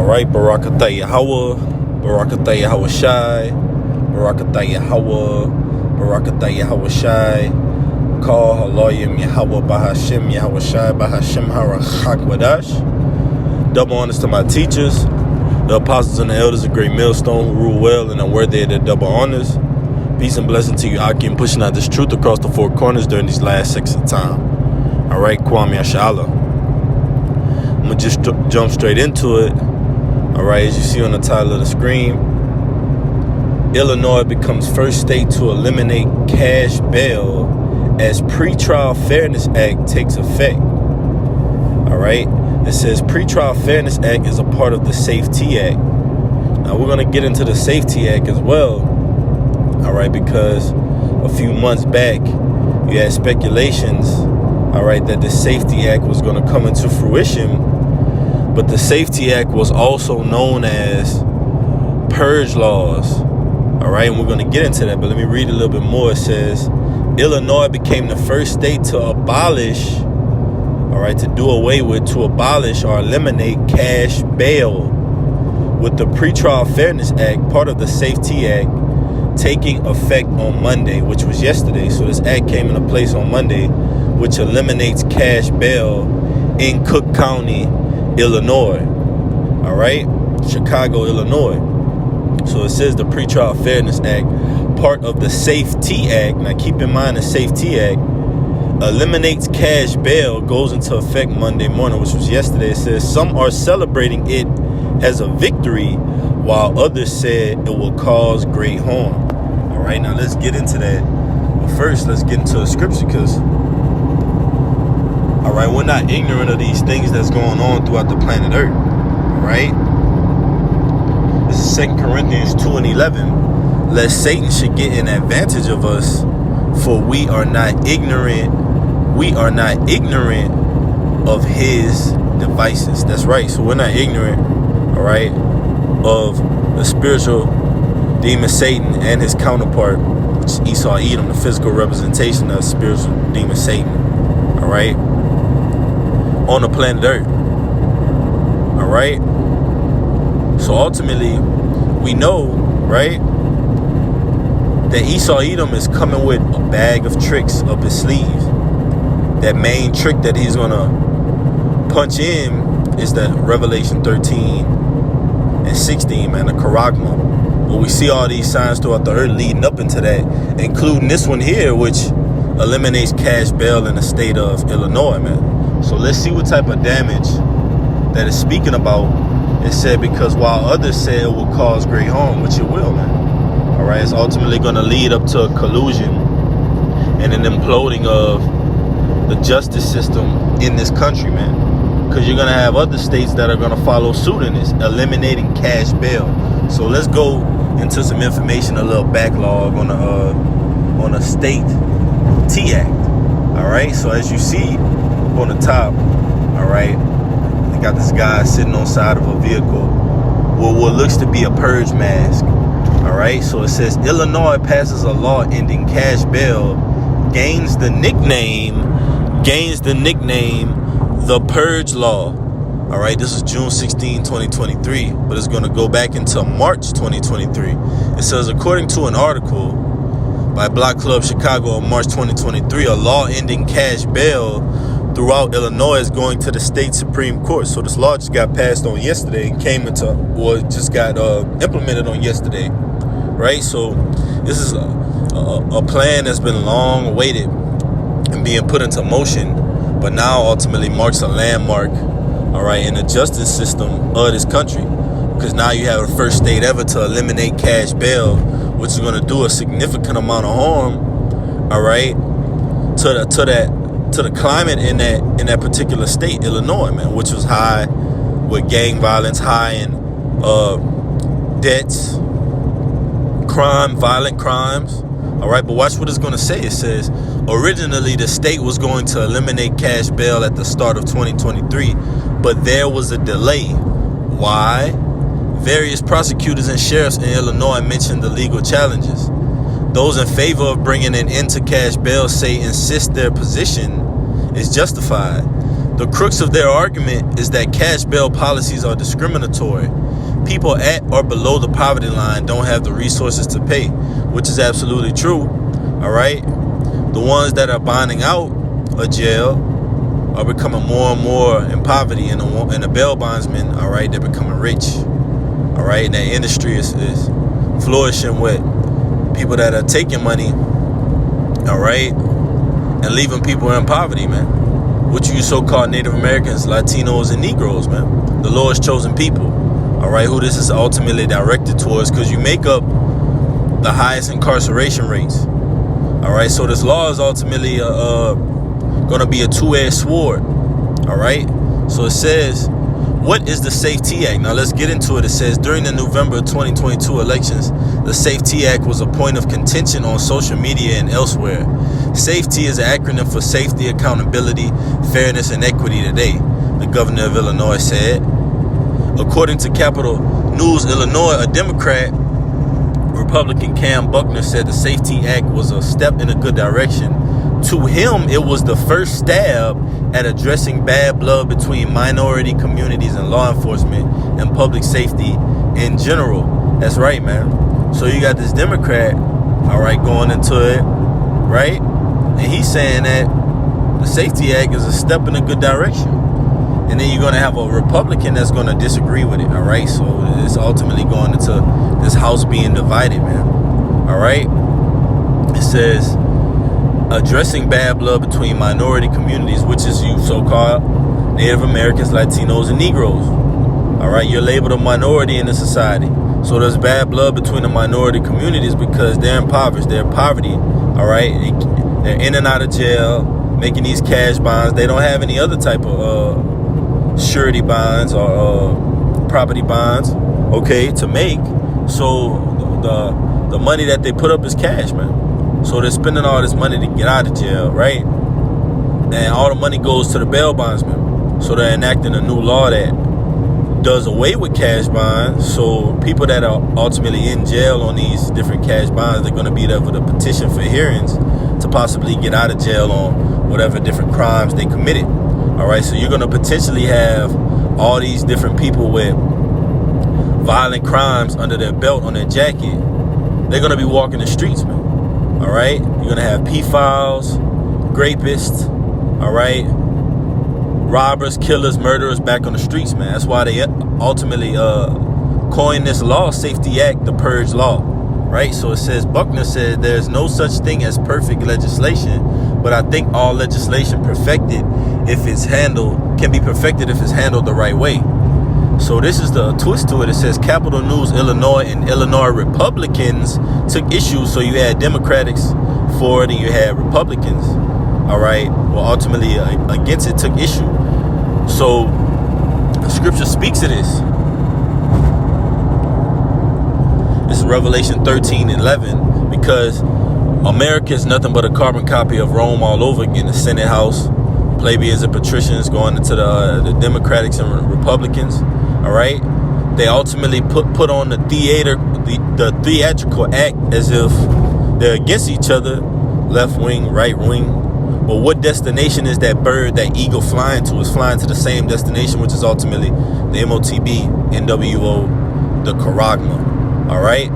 right, Barakatah Yahweh, Barakatah Yahweh Shai, Barakatah Yahweh, Barakatah Yahweh Shai, Call Haloyim Yahweh Bahashim Yahweh Shai Bahashim Harachak Wadash. Double honors to my teachers, the apostles and the elders of Great Millstone who rule well and are worthy of their double honors. Peace and blessing to you, Akim, pushing out this truth across the four corners during these last sections of time. All right, Kwame Ashala. I'm going to just jump straight into it. All right, as you see on the title of the screen, Illinois becomes first state to eliminate cash bail as Pretrial Fairness Act takes effect. All right, it says Pretrial Fairness Act is a part of the Safety Act. Now, we're going to get into the Safety Act as well. All right, because a few months back, you had speculations, all right, that the Safety Act was going to come into fruition. But the Safety Act was also known as purge laws. All right, and we're going to get into that. But let me read a little bit more. It says, Illinois became the first state to abolish, all right, to do away with, to abolish or eliminate cash bail, with the Pretrial Fairness Act, part of the Safety Act, taking effect on Monday, which was yesterday. So this act came into place on Monday, which eliminates cash bail in Cook County, Illinois. All right, Chicago, Illinois. So it says the Pretrial Fairness Act, part of the Safety Act. Now keep in mind the Safety Act eliminates cash bail, goes into effect Monday morning, which was yesterday. It says some are celebrating it as a victory, while others said it will cause great harm. All right, now let's get into that. But first, let's get into the scripture, because, all right, we're not ignorant of these things that's going on throughout the planet Earth. All right? This is 2 Corinthians 2:11. Lest Satan should get an advantage of us, for we are not ignorant of his devices. That's right. So we're not ignorant, all right, of the spiritual demon Satan and his counterpart, which is Esau Edom, the physical representation of spiritual demon Satan, all right, on the planet Earth. All right. So ultimately, we know, right, that Esau Edom is coming with a bag of tricks up his sleeves. That main trick that he's going to punch in is the Revelation 13 and 16, man, the Charagma. But we see all these signs throughout the earth leading up into that, including this one here, which eliminates cash bail in the state of Illinois, man. So let's see what type of damage that is speaking about. It said, because while others said it will cause great harm, which it will, man. All right, it's ultimately going to lead up to a collusion and an imploding of the justice system in this country, man. Because you're going to have other states that are going to follow suit in this, eliminating cash bail. So let's go into some information, a little backlog on a state T Act. All right, so as you see on the top, all right, they got this guy sitting on the side of a vehicle with what looks to be a purge mask. All right, so it says Illinois passes a law ending cash bail, gains the nickname the Purge Law. All right, this is June 16, 2023, but it's going to go back into March 2023. It says, according to an article by Block Club Chicago on March 2023, a law ending cash bail throughout Illinois is going to the state Supreme Court. So this law just got passed on yesterday and just got implemented on yesterday, right? So this is a plan that's been long awaited and being put into motion, but now ultimately marks a landmark, all right, in the justice system of this country, because now you have the first state ever to eliminate cash bail, which is going to do a significant amount of harm, all right, to the climate in that particular state, Illinois, man, which was high with gang violence, high in debts, crime, violent crimes. All right, but watch what it's going to say. It says, originally the state was going to eliminate cash bail at the start of 2023, but there was a delay. Why? Various prosecutors and sheriffs in Illinois mentioned the legal challenges. Those in favor of bringing an end to cash bail say insist their position is justified. The crux of their argument is that cash bail policies are discriminatory. People at or below the poverty line don't have the resources to pay, which is absolutely true. All right. The ones that are bonding out of jail are becoming more and more in poverty, and the bail bondsmen, all right, they're becoming rich. All right. And that industry is flourishing with people that are taking money, all right, and leaving people in poverty, man. What you so-called Native Americans, Latinos, and Negroes, man. The Lord's chosen people, all right, who this is ultimately directed towards, because you make up the highest incarceration rates, all right. So this law is ultimately going to be a two-edged sword, all right. So it says, what is the SAFE-T Act? Now let's get into it. It says, during the November 2022 elections, the SAFE-T Act was a point of contention on social media and elsewhere. SAFE-T is an acronym for Safety, Accountability, Fairness, and Equity Today, the governor of Illinois said. According to Capital News Illinois, a Democrat, Republican Cam Buckner, said the SAFE-T Act was a step in a good direction. To him, it was the first stab at addressing bad blood between minority communities and law enforcement and public safety in general. That's right, man. So you got this Democrat, all right, going into it, right? And he's saying that the SAFE-T Act is a step in a good direction. And then you're going to have a Republican that's going to disagree with it, all right? So it's ultimately going into this house being divided, man. All right? It says, addressing bad blood between minority communities, which is you so-called Native Americans, Latinos, and Negroes. All right, you're labeled a minority in the society. So there's bad blood between the minority communities because they're impoverished. They're in poverty. All right, they're in and out of jail, making these cash bonds. They don't have any other type of surety bonds or property bonds, okay, to make. So the money that they put up is cash, man. So they're spending all this money to get out of jail, right? And all the money goes to the bail bondsmen. So they're enacting a new law that does away with cash bonds. So people that are ultimately in jail on these different cash bonds, they're going to be there with a petition for hearings to possibly get out of jail on whatever different crimes they committed. All right, so you're going to potentially have all these different people with violent crimes under their belt, on their jacket. They're going to be walking the streets, man. All right, you're going to have pedophiles, rapists, all right, robbers, killers, murderers back on the streets, man. That's why they ultimately coined this law, SAFE-T Act, the Purge Law, right? So it says, Buckner said there's no such thing as perfect legislation, but I think all legislation can be perfected if it's handled the right way. So this is the twist to it. It says Capital News Illinois and Illinois Republicans took issue. So you had Democrats for it and you had Republicans, all right, well, ultimately against it, took issue. So the scripture speaks of this. This is Revelation 13:11, because America is nothing but a carbon copy of Rome all over again. The Senate House, plebeians and patricians going into the Democrats and Republicans. All right, they ultimately put on the theatrical act as if they're against each other, left wing, right wing. But what destination is that bird, that eagle flying to? Is flying to the same destination, which is ultimately the MOTB, NWO, the Charagma. All right,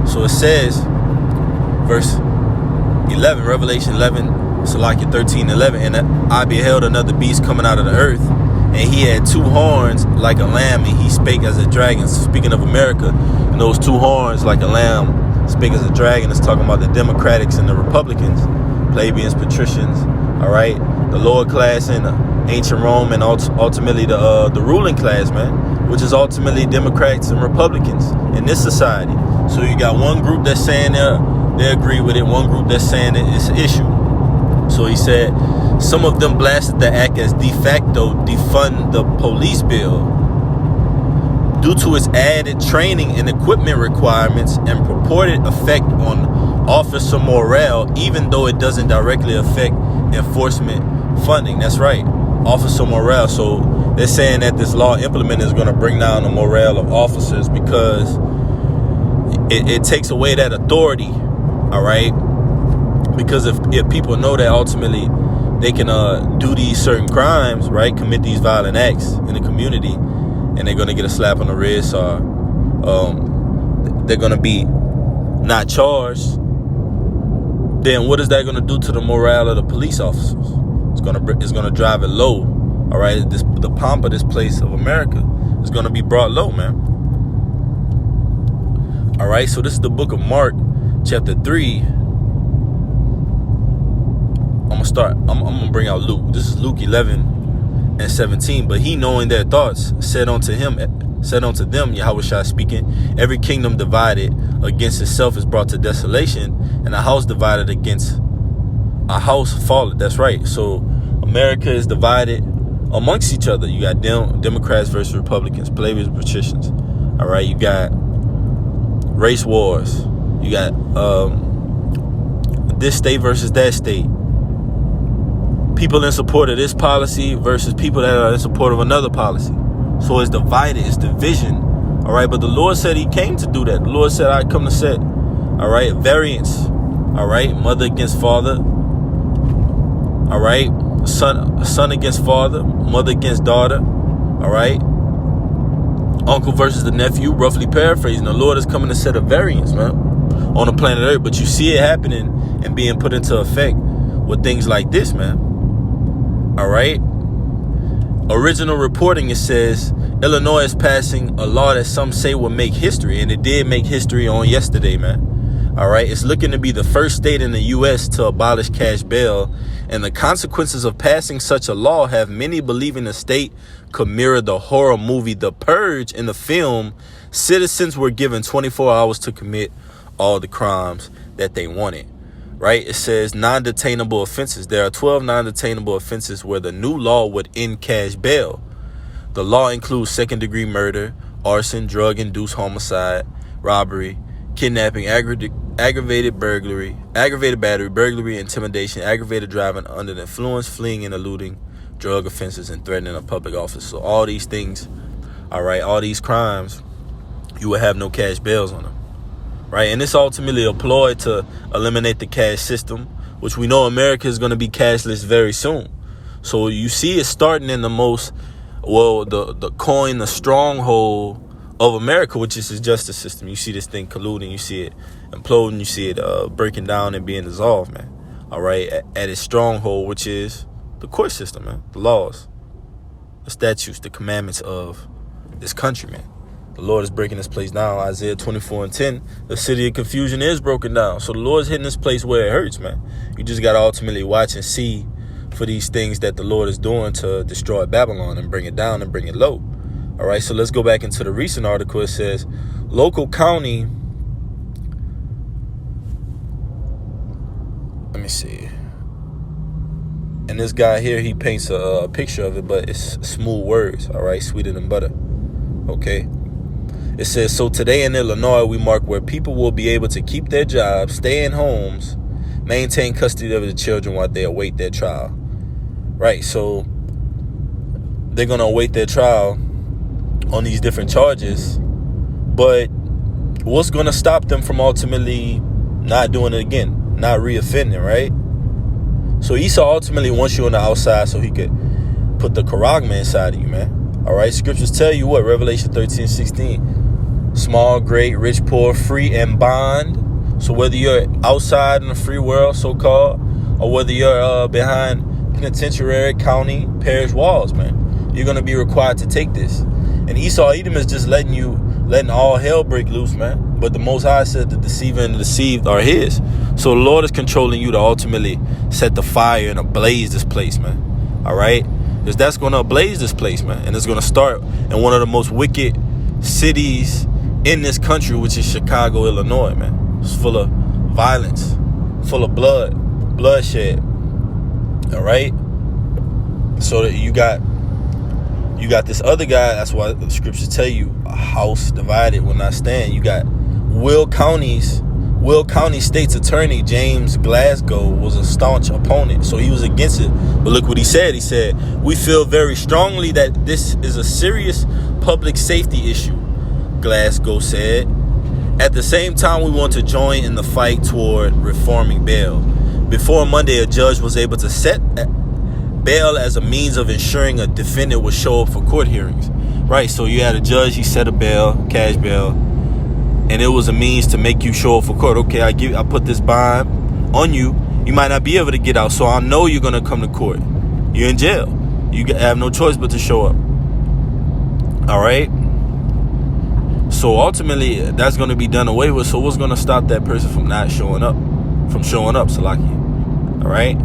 so it says, verse 11, Revelation 11, Salakia 13:11, and I beheld another beast coming out of the earth, and he had two horns like a lamb, and he spake as a dragon. So speaking of America, and those two horns like a lamb spake as a dragon, is talking about the Democrats and the Republicans, plebeians, patricians, all right, the lower class in ancient Rome, and ultimately the ruling class, man, which is ultimately Democrats and Republicans in this society. So you got one group that's saying they agree with it, one group that's saying it's an issue. So he said, some of them blasted the act as de facto defund the police bill due to its added training and equipment requirements and purported effect on officer morale, even though it doesn't directly affect enforcement funding. That's right, officer morale. So they're saying that this law implemented is going to bring down the morale of officers because it takes away that authority, all right? Because if people know that ultimately they can do these certain crimes, right? Commit these violent acts in the community, and they're gonna get a slap on the wrist, or they're gonna be not charged. Then what is that gonna do to the morale of the police officers? It's gonna drive it low. All right, the pomp of this place of America is gonna be brought low, man. All right, so this is the book of Mark, chapter 3. I'm gonna bring out Luke. This is Luke 11:17. But he, knowing their thoughts, said unto them, Yahushua speaking, every kingdom divided against itself is brought to desolation, and a house divided against a house falleth. That's right. So America is divided amongst each other. You got Democrats versus Republicans, plebeians, patricians. All right, you got race wars. You got this state versus that state. People in support of this policy versus people that are in support of another policy. So it's divided, it's division. All right, but the Lord said he came to do that. The Lord said, I come to set, all right, variance. All right, mother against father. All right, son against father, mother against daughter. All right, uncle versus the nephew, roughly paraphrasing. The Lord is coming to set a variance, man, on the planet Earth. But you see it happening and being put into effect with things like this, man. All right. Original reporting, it says Illinois is passing a law that some say will make history, and it did make history on yesterday, man. All right, it's looking to be the first state in the U.S. to abolish cash bail, and the consequences of passing such a law have many believing the state could mirror the horror movie The Purge. In the film, citizens were given 24 hours to commit all the crimes that they wanted. Right? It says non-detainable offenses. There are 12 non-detainable offenses where the new law would end cash bail. The law includes second-degree murder, arson, drug-induced homicide, robbery, kidnapping, aggravated burglary, aggravated battery, burglary, intimidation, aggravated driving under the influence, fleeing and eluding, drug offenses, and threatening a public office. So all these things, all right, all these crimes, you will have no cash bails on them. Right, and it's ultimately a ploy to eliminate the cash system, which we know America is going to be cashless very soon. So you see it starting in the stronghold of America, which is the justice system. You see this thing colluding, you see it imploding, you see it breaking down and being dissolved, man. All right, at its stronghold, which is the court system, man, the laws, the statutes, the commandments of this country, man. The Lord is breaking this place down. Isaiah 24:10. The city of confusion is broken down. So the Lord's hitting this place where it hurts, man. You just got to ultimately watch and see for these things that the Lord is doing to destroy Babylon and bring it down and bring it low. All right, so let's go back into the recent article. It says, local county. Let me see. And this guy here, he paints a picture of it, but it's smooth words. All right, sweeter than butter. Okay. It says, so today in Illinois, we mark where people will be able to keep their jobs, stay in homes, maintain custody of the children while they await their trial. Right, so they're going to await their trial on these different charges. But what's going to stop them from ultimately not doing it again, not reoffending, right? So Esau ultimately wants you on the outside so he could put the charagma inside of you, man. All right, scriptures tell you what? Revelation 13:16. Small, great, rich, poor, free, and bond. So whether you're outside in the free world, so-called, or whether you're behind penitentiary, county, parish walls, man, you're going to be required to take this. And Esau Edom is just letting all hell break loose, man. But the Most High said the deceiver and the deceived are his. So the Lord is controlling you to ultimately set the fire and ablaze this place, man. All right? Because that's going to ablaze this place, man. And it's going to start in one of the most wicked cities in this country, which is Chicago, Illinois, man. It's full of violence, full of bloodshed. All right? So that you got this other guy. That's why the scriptures tell you a house divided will not stand. You got Will County State's Attorney James Glasgow was a staunch opponent, so he was against it. But look what he said. He said, we feel very strongly that this is a serious public safety issue, Glasgow said. At the same time, we want to join in the fight toward reforming bail. Before Monday, a judge was able to set bail as a means of ensuring a defendant would show up for court hearings, right? So you had a judge, he set a bail, cash bail, and it was a means to make you show up for court. Okay, I put this bond on you. You might not be able to get out, so I know you're gonna come to court. You're in jail. You have no choice but to show up. All right. So ultimately, that's going to be done away with. So what's going to stop that person from not showing up? Salaki. All right.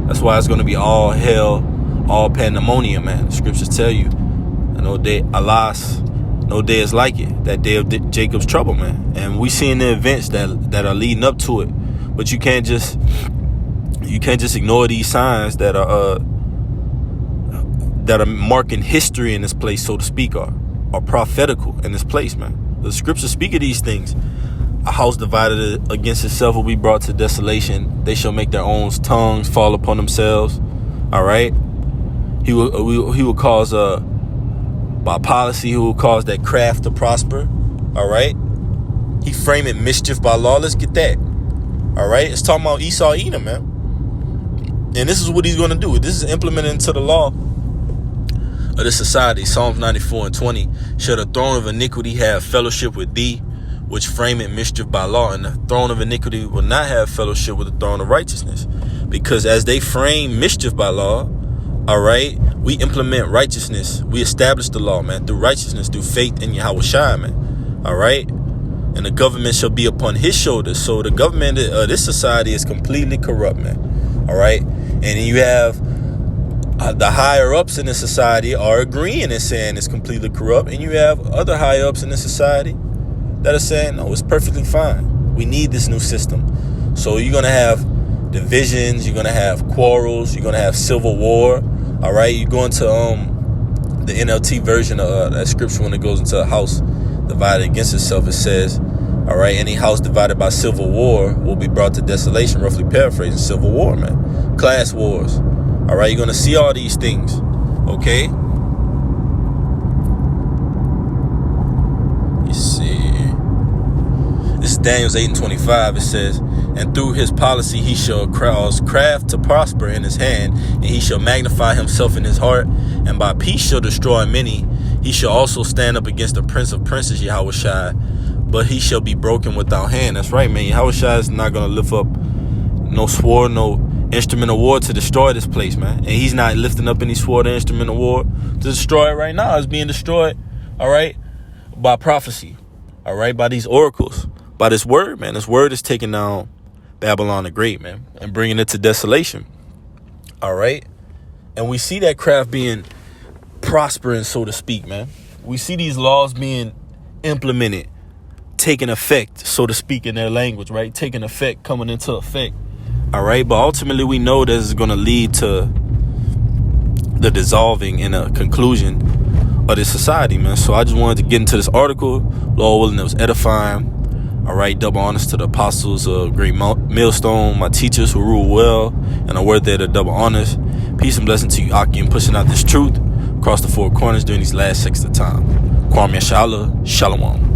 That's why it's going to be all hell, all pandemonium, man. The scriptures tell you, no day is like it. That day of Jacob's trouble, man. And we seeing the events that are leading up to it. But you can't just ignore these signs that are marking history in this place, so to speak, are prophetical in this place, man. The scriptures speak of these things. A house divided against itself will be brought to desolation. They shall make their own tongues fall upon themselves. All right. He will cause by policy. He will cause that craft to prosper. All right. He framing mischief by law. Let's get that. All right. It's talking about Esau, Edom, man. And this is what he's going to do. This is implemented into the law of this society. Psalms 94:20. Shall the throne of iniquity have fellowship with thee, which frameth mischief by law? And the throne of iniquity will not have fellowship with the throne of righteousness. Because as they frame mischief by law, all right, we implement righteousness. We establish the law, man, through righteousness, through faith in Yahweh Shai, man. All right. And the government shall be upon his shoulders. So the government of this society is completely corrupt, man. All right. And you have the higher ups in the society are agreeing and saying it's completely corrupt. And you have other higher ups in the society that are saying, no, it's perfectly fine. We need this new system. So you're going to have divisions. You're going to have quarrels. You're going to have civil war. All right. You go into the NLT version of that scripture when it goes into a house divided against itself. It says, all right, any house divided by civil war will be brought to desolation. Roughly paraphrasing, civil war, man. Class wars. All right, you're going to see all these things, okay? You see. This is Daniel's 8:25. It says, and through his policy he shall cause craft to prosper in his hand, and he shall magnify himself in his heart, and by peace shall destroy many. He shall also stand up against the prince of princes, Yahweh Shai, but he shall be broken without hand. That's right, man. Yahweh Shai is not going to lift up no sword, no instrument of war to destroy this place, man. And he's not lifting up any sword or instrument of war to destroy it right now. It's being destroyed, all right, by prophecy, all right, by these oracles, by this word, man. This word is taking down Babylon the Great, man, and bringing it to desolation, all right? And we see that craft being prospering, so to speak, man. We see these laws being implemented, taking effect, so to speak, in their language, right? Taking effect, coming into effect. All right. But ultimately, we know this is going to lead to the dissolving and a conclusion of this society, man. So I just wanted to get into this article. Lord willing, it was edifying. All right. Double honors to the apostles of Great Millstone, my teachers who rule well and are worthy of the double honors. Peace and blessing to you, Aki, and pushing out this truth across the four corners during these last 6 of time. Kwame Shala, Shalom.